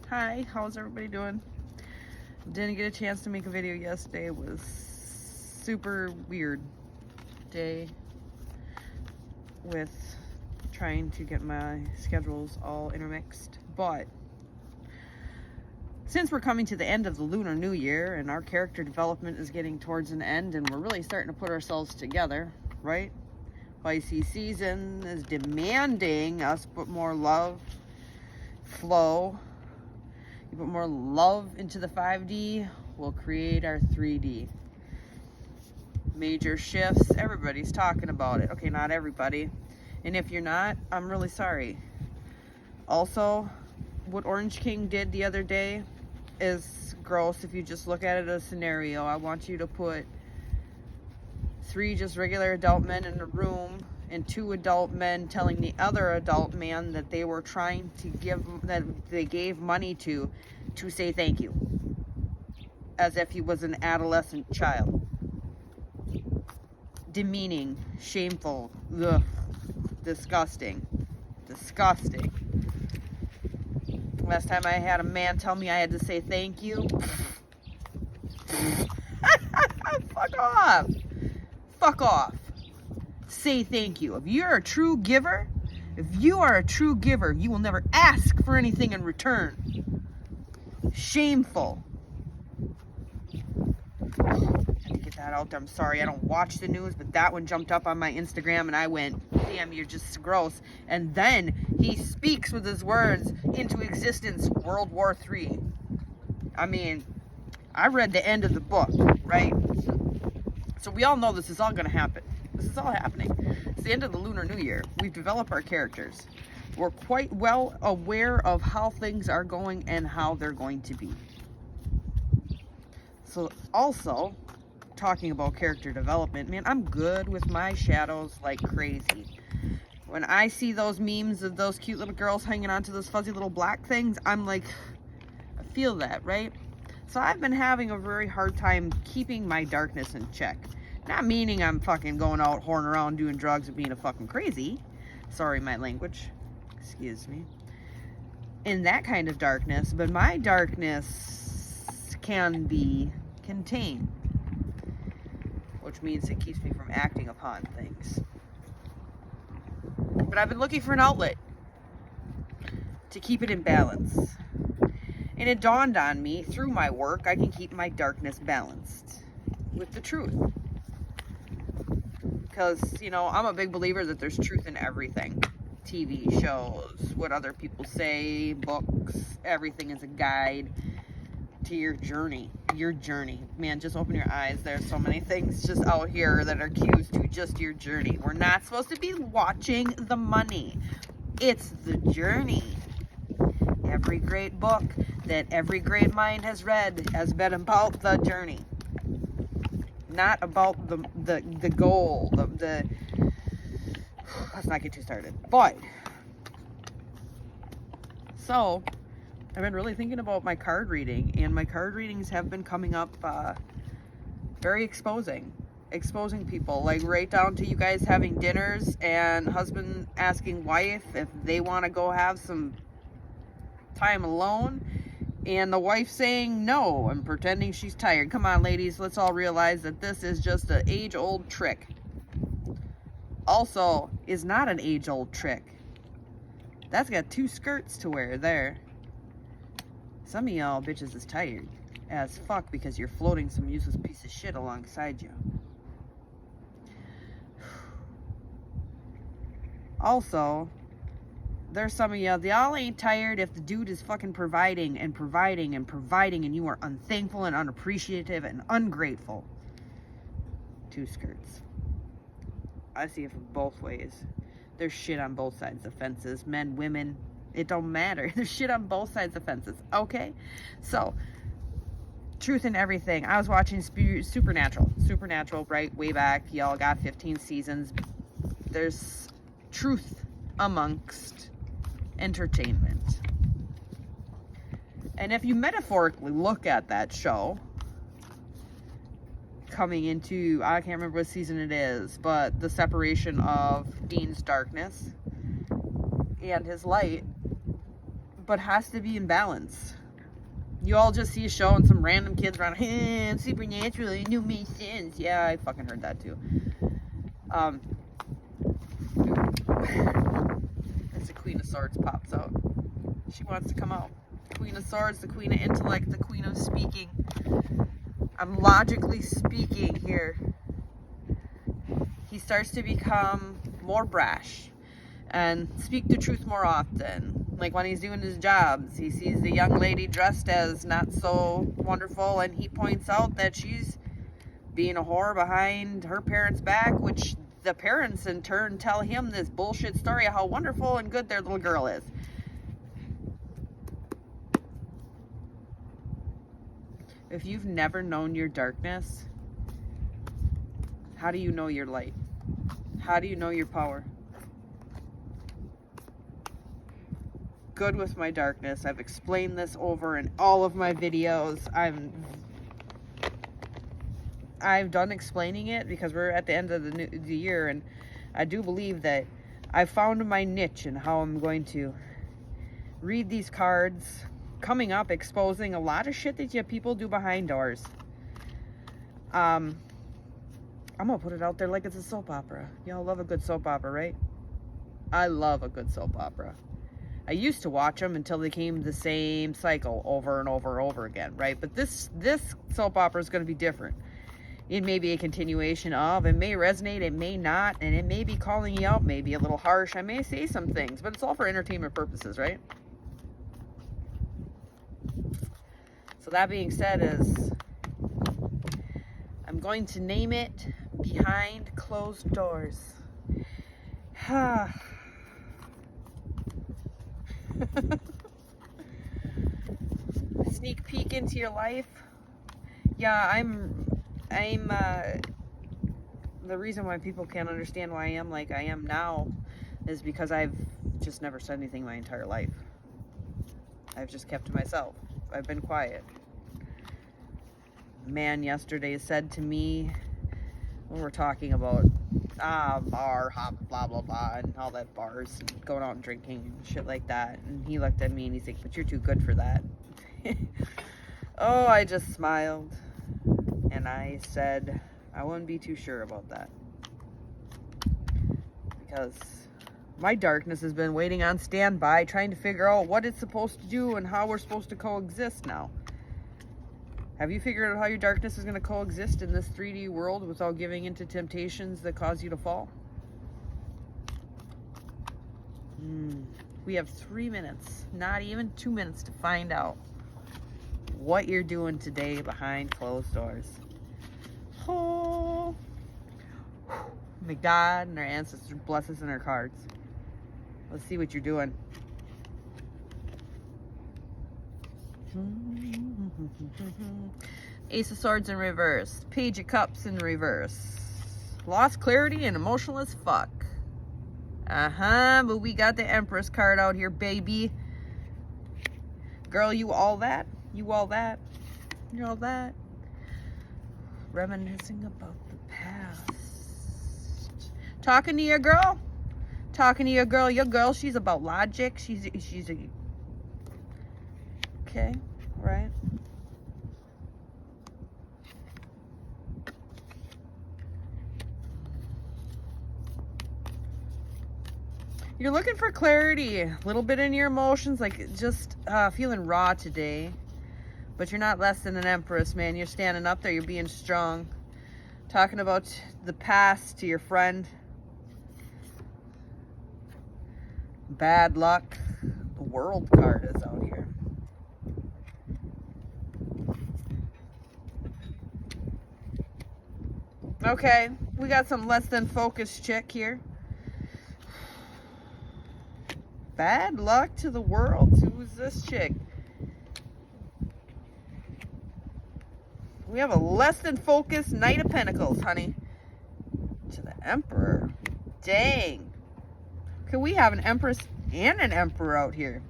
Hi, how's everybody doing? Didn't get a chance to make a video yesterday. It was super weird day with trying to get my schedules all intermixed. But since we're coming to the end of the Lunar New Year and our character development is getting towards an end and we're really starting to put ourselves together, right? Pisces season is demanding us put more love, flow. You put more love into the 5D, we'll create our 3D. Major shifts, everybody's talking about it. Okay, not everybody. And if you're not, I'm really sorry. Also, what Orange King did the other day is gross. If you just look at it as a scenario, I want you to put 3 just regular adult men in a room and 2 adult men telling the other adult man that they were trying to that they gave money to say thank you, as if he was an adolescent child. Demeaning, shameful, ugh, disgusting. Last time I had a man tell me I had to say thank you. Fuck off. Say thank you. If you're a true giver, you will never ask for anything in return. Shameful. I had to get that out there. I'm sorry, I don't watch the news, but that one jumped up on my Instagram and I went, damn, you're just gross. And then he speaks with his words into existence, World War III. I mean, I read the end of the book, right? So we all know this is all going to happen. This is all happening. It's the end of the Lunar New Year. We've developed our characters. We're quite well aware of how things are going and how they're going to be. So also, talking about character development, man, I'm good with my shadows like crazy. When I see those memes of those cute little girls hanging onto those fuzzy little black things, I'm like, I feel that, right? So I've been having a very hard time keeping my darkness in check. Not meaning I'm fucking going out, whoring around, doing drugs, and being a fucking crazy. Sorry, my language. Excuse me. In that kind of darkness, but my darkness can be contained, which means it keeps me from acting upon things. But I've been looking for an outlet to keep it in balance. And it dawned on me, through my work, I can keep my darkness balanced with the truth. Because, you know, I'm a big believer that there's truth in everything. TV shows, what other people say, books, everything is a guide to your journey. Your journey. Man, just open your eyes. There's so many things just out here that are cues to just your journey. We're not supposed to be watching the money. It's the journey. Every great book that every great mind has read has been about the journey. Not about the goal, let's not get too started. But, so, I've been really thinking about my card reading, and my card readings have been coming up very exposing people, like right down to you guys having dinners and husband asking wife if they want to go have some time alone, and the wife saying no and pretending she's tired. Come on, ladies, let's all realize that this is just an age-old trick. Also, is not an age-old trick. That's got 2 skirts to wear there. Some of y'all bitches is tired as fuck because you're floating some useless piece of shit alongside you. Also, there's some of y'all ain't tired if the dude is fucking providing and you are unthankful and unappreciative and ungrateful. 2 skirts. I see it from both ways. There's shit on both sides of the fences. Men, women, it don't matter. There's shit on both sides of the fences. Okay? So, truth in everything. I was watching Supernatural, right? Way back. Y'all got 15 seasons. There's truth amongst entertainment. And if you metaphorically look at that show, coming into, I can't remember what season it is, but the separation of Dean's darkness and his light, but has to be in balance. You all just see a show and some random kids around, hey, I'm supernatural, it don't make sense. Yeah, I fucking heard that too. As the Queen of Swords pops out. She wants to come out. Queen of Swords, the Queen of Intellect, the Queen of Speaking. I'm logically speaking here. He starts to become more brash and speak the truth more often. Like when he's doing his jobs, he sees the young lady dressed as not so wonderful, and he points out that she's being a whore behind her parents' back, which the parents in turn tell him this bullshit story of how wonderful and good their little girl is. If you've never known your darkness, how do you know your light? How do you know your power? Good with my darkness. I've explained this over in all of my videos. I've done explaining it because we're at the end of the year, and I do believe that I found my niche in how I'm going to read these cards coming up, exposing a lot of shit that you people do behind doors. I'm gonna put it out there like it's a soap opera. Y'all love a good soap opera, right? I love a good soap opera. I used to watch them until they came the same cycle over and over and over again, right? But this soap opera is going to be different. It may be a continuation of, it may resonate, it may not, and it may be calling you out, maybe a little harsh. I may say some things, but it's all for entertainment purposes, right? So that being said, I'm going to name it Behind Closed Doors. Sneak peek into your life. Yeah, I'm the reason why people can't understand why I am like I am now is because I've just never said anything my entire life. I've just kept to myself. I've been quiet. Man yesterday said to me, when we're talking about bar, hop, blah, blah, blah, and all that bars, and going out and drinking and shit like that. And he looked at me and he's like, but you're too good for that. Oh, I just smiled. And I said, I wouldn't be too sure about that. Because my darkness has been waiting on standby, trying to figure out what it's supposed to do and how we're supposed to coexist now. Have you figured out how your darkness is going to coexist in this 3D world without giving into temptations that cause you to fall? We have 3 minutes, not even 2 minutes, to find out what you're doing today behind closed doors. Oh, may God and our ancestors bless us in our cards. Let's see what you're doing. Ace of Swords in reverse. Page of Cups in reverse. Lost clarity and emotional as fuck. But we got the Empress card out here, baby. Girl, you all that? You all that? You're all that? Reminiscing about the past. Talking to your girl? Talking to your girl. Your girl, she's about logic. She's a... Okay, right. You're looking for clarity, a little bit in your emotions, like just feeling raw today. But you're not less than an empress, man. You're standing up there, you're being strong. Talking about the past to your friend. Bad luck. The World card is out here. Okay, we got some less than focused chick here. Bad luck to the world. Who's this chick? We have a less than focused Knight of Pentacles, honey. To the Emperor. Dang. Okay, we have an Empress and an Emperor out here.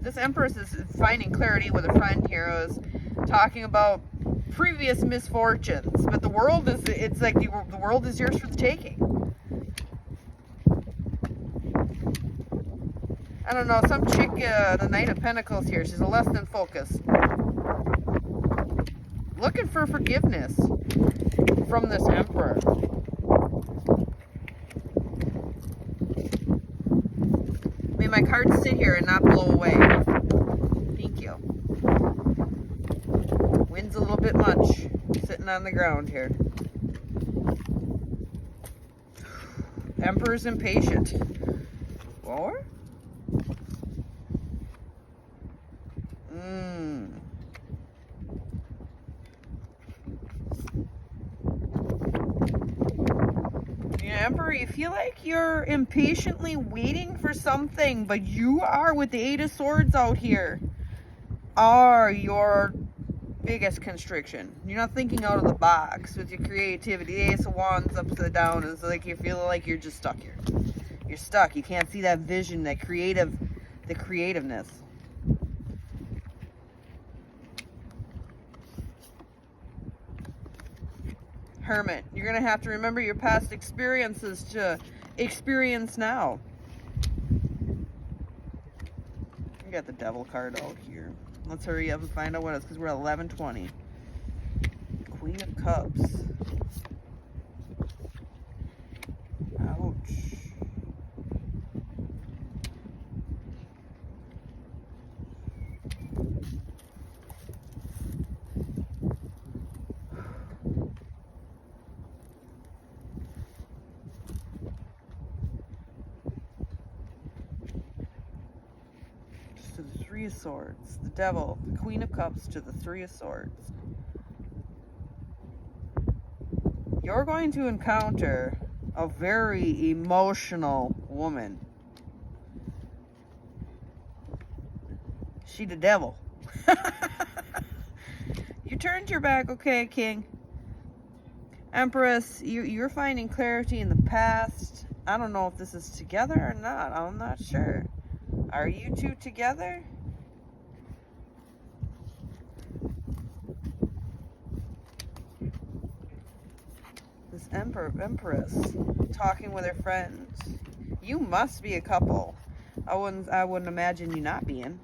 This Empress is finding clarity with a friend here who's talking about previous misfortunes. But the world is, it's like the world is yours for the taking. I don't know, some chick, the Knight of Pentacles here, she's a less than focused. Looking for forgiveness from this Emperor. May my cards sit here and not blow away. Thank you. Wind's a little bit much, sitting on the ground here. Emperor's impatient. Or? Yeah, Emperor, you feel like you're impatiently waiting for something, but you are, with the Eight of Swords out here, are your biggest constriction. You're not thinking out of the box with your creativity. The Ace of Wands upside down is like you feel like you're just stuck here. You're stuck. You can't see that vision, that the creativeness. Hermit, you're going to have to remember your past experiences to experience now. You got the Devil card out here. Let's hurry up and find out what it is, because we're at 11:20. Queen of Cups. Ouch. To the Three of Swords, the Devil, the Queen of Cups to the Three of Swords. You're going to encounter a very emotional woman. She the devil. You turned your back, okay, King. Empress, you're finding clarity in the past. I don't know if this is together or not. I'm not sure. Are you two together? This Empress talking with her friends. You must be a couple. I wouldn't imagine you not being.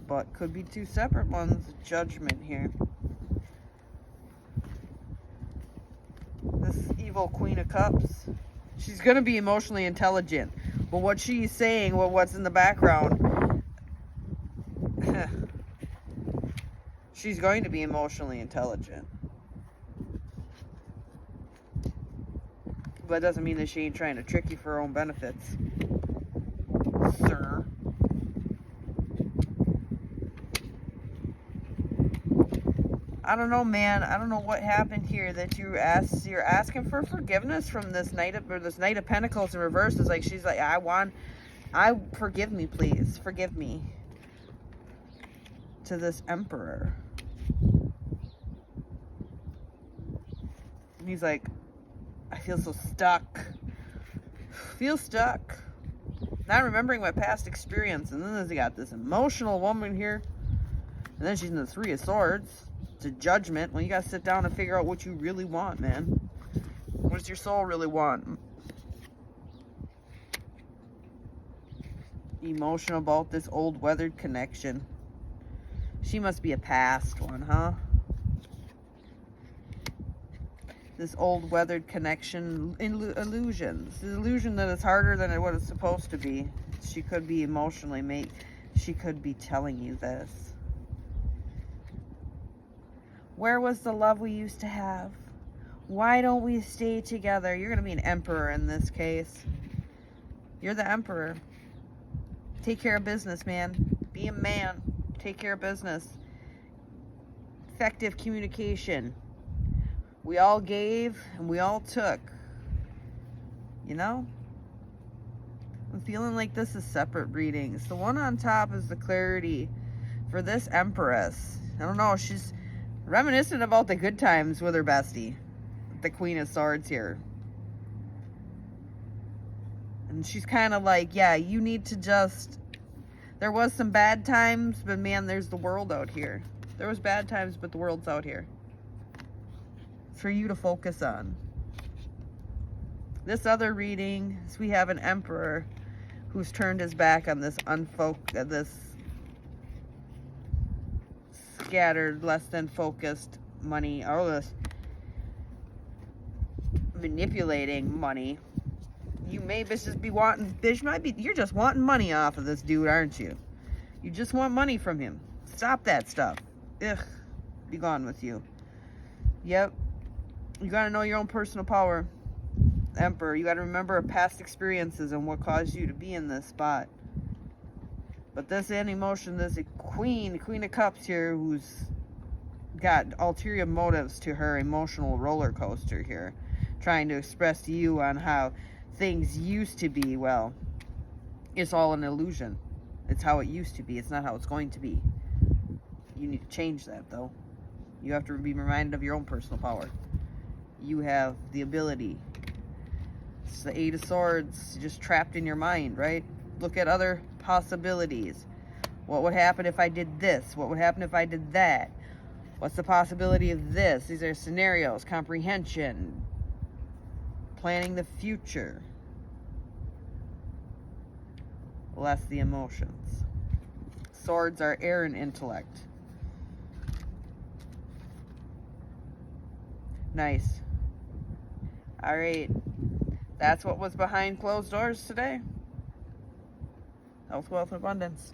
But could be two separate ones. Judgment here. This evil Queen of Cups. She's going to be emotionally intelligent. But what she's saying, what's in the background, she's going to be emotionally intelligent. But it doesn't mean that she ain't trying to trick you for her own benefits, sir. I don't know, man. I don't know what happened here that you're asking for forgiveness from this Knight of Pentacles in reverse. It's like she's like, forgive me, please. Forgive me. To this Emperor. And he's like, I feel so stuck. Feel stuck. Not remembering my past experience. And then he got this emotional woman here. And then she's in the Three of Swords. It's a judgment. Well, you gotta sit down and figure out what you really want, man. What does your soul really want? Emotional about this old weathered connection. She must be a past one, huh? This old weathered connection, illusions. The illusion that it's harder than what it's supposed to be. She could be emotionally she could be telling you this. Where was the love we used to have? Why don't we stay together? You're going to be an emperor in this case. You're the emperor. Take care of business, man. Be a man. Take care of business. Effective communication. We all gave and we all took. You know? I'm feeling like this is separate readings. The one on top is the clarity for this Empress. I don't know. She's reminiscent about the good times with her bestie. The Queen of Swords here. And she's kind of like, yeah, you need to just... There was some bad times, but man, there's the world out here. There was bad times, but the world's out here for you to focus on. This other reading is we have an Emperor who's turned his back on this this scattered, less than focused money, or this manipulating money. You may just be wanting, you're just wanting money off of this dude, aren't you? You just want money from him. Stop that stuff. Ugh, be gone with you. Yep, you gotta know your own personal power. Emperor, you gotta remember past experiences and what caused you to be in this spot. But this emotion, this Queen of Cups here, who's got ulterior motives to her emotional roller coaster here, trying to express to you on how things used to be. Well, it's all an illusion. It's how it used to be. It's not how it's going to be. You need to change that, though. You have to be reminded of your own personal power. You have the ability. It's the Eight of Swords, just trapped in your mind, right? Look at other possibilities. What would happen if I did this? What would happen if I did that? What's the possibility of this? These are scenarios, comprehension, planning the future. Less the emotions. Swords are air and intellect. Nice. All right. That's what was behind closed doors today. Health, wealth, and abundance.